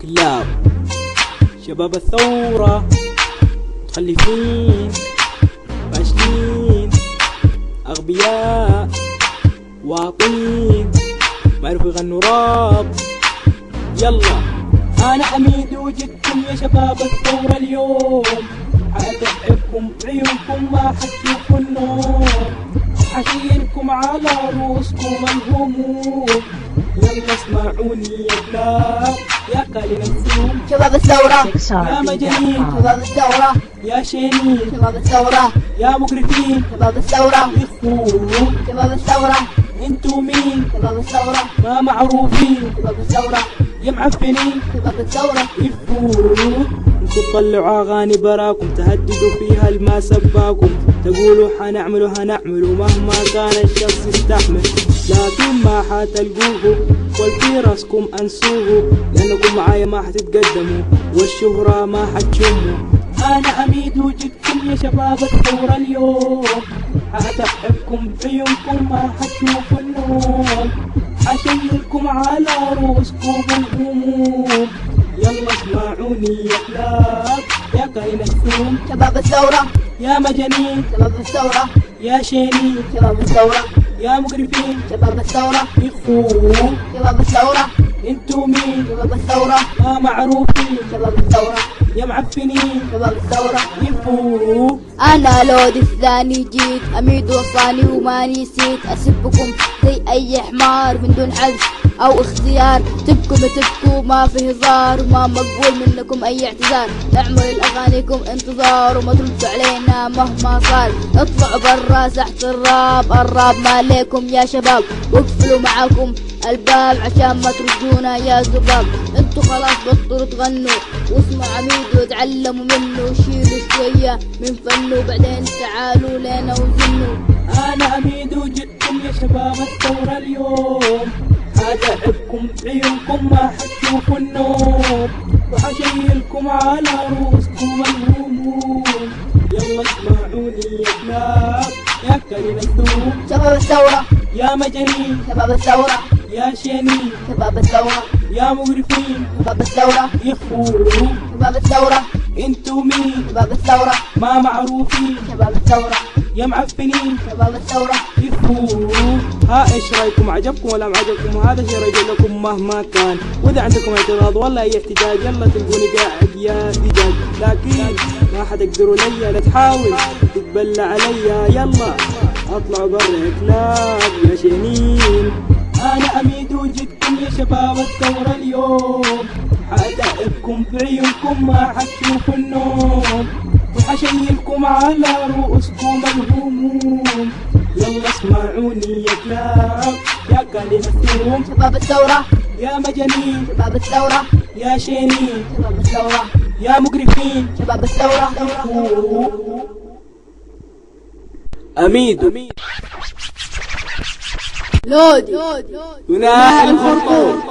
كلاب شباب الثورة متخلفين فاشلين أغبياء واطين ما يعرفوا يغنوا راب. يلا أنا أميد وجدكم يا شباب الثورة اليوم، حأتعبكم بعيونكم ما حتشوفوا النوم، حشيلكم على رؤوسكم الهموم. يلا اسمعوني يا كلاب يا قليل الثوم، شباب الثورة يا مجانين، شباب الثورة يا شينين، شباب الثورة يا مقرفين، شباب الثورة يخون، شباب الثورة انتو مين؟ شباب الثورة ما معروفين، شباب الثورة يا معفنين، شباب الثورة يفون. انتو تطلعوا اغاني براكم تهددوا فيها الما سباكم، تقولوا هنعملوا مهما كان الشخص يستحمل، لكن ما حتلقوه والفي راسكم انسوه، لانكم معايا ما حتتقدموا والشهرة ما حتشموا. انا اميد وجدكم يا شباب الثورة اليوم، حأتعبكم بعيونكم ما حتشوفوا النوم، حشيلكم على رؤوسكم الهموم. يلا اسمعوني يا كلاب يا قليل الثوم، شباب الثورة يا مجانين، شباب الثورة يا شينين، شباب الثورة يا مقرفين، شباب الثورة يخون، شباب الثورة انتو مين؟ شباب الثورة ما معروفين، شباب الثورة يا معفنين، شباب الثورة يفون. أنا لود الثاني جيت أميد وصاني وما نسيت أسبكم زي أي حمار من دون عزم أو اختيار، تبكوا ما في هزار وما مقبول منكم أي اعتذار، اعمل الأغانيكم انتظار وما تردوا علينا مهما صار، اطلعوا برا ساحة الراب ما عليكم يا شباب، واقفلوا معاكم الباب عشان ما تردونا يا ذباب، انتوا خلاص بطلوا تغنوا واسمعوا عميد وتعلموا منه وشيلوا شوية من فنه وبعدين تعالوا لنا وزنوا. انا اميد وجدكم يا شباب الثورة اليوم، حأتعبكم بعيونكم ما حتشوفوا النوم، وحشيلكم على رؤوسكم الهموم. يلا اسمعوني يا كلاب يا قليل الثوم، شباب الثورة يا مجانين، شباب الثورة يا شينين، شباب الثورة يا مقرفين، شباب الثورة يخون، شباب الثورة انتو مين؟ شباب الثورة ما معروفين، شباب الثورة يا معفنين، شباب الثورة يفون. ها ايش رايكم؟ عجبكم ولا ما عجبكم؟ وهذا شيء رجل لكم مهما كان، واذا عندكم اعتراض ولا اي احتجاج يلا تلقوني قاعد يا دجاج، لكن ما حتقدروا ليا لا تحاول تتبلى عليا. يلا اطلعوا برا يا كلاب يا شينين. انا اميد وجدكم يا شباب الثورة اليوم، حأتعبكم بعيونكم ما حتشوفوا النوم، وحشيلكم على رؤوسكم الهموم. يلا اسمعوني يا كلاب يا قليل الثوم، شباب الثورة يا مجانين، شباب الثورة يا شينين، شباب الثورة يا مقرفين، شباب الثورة أميد لودي ثنائي الخرطوم.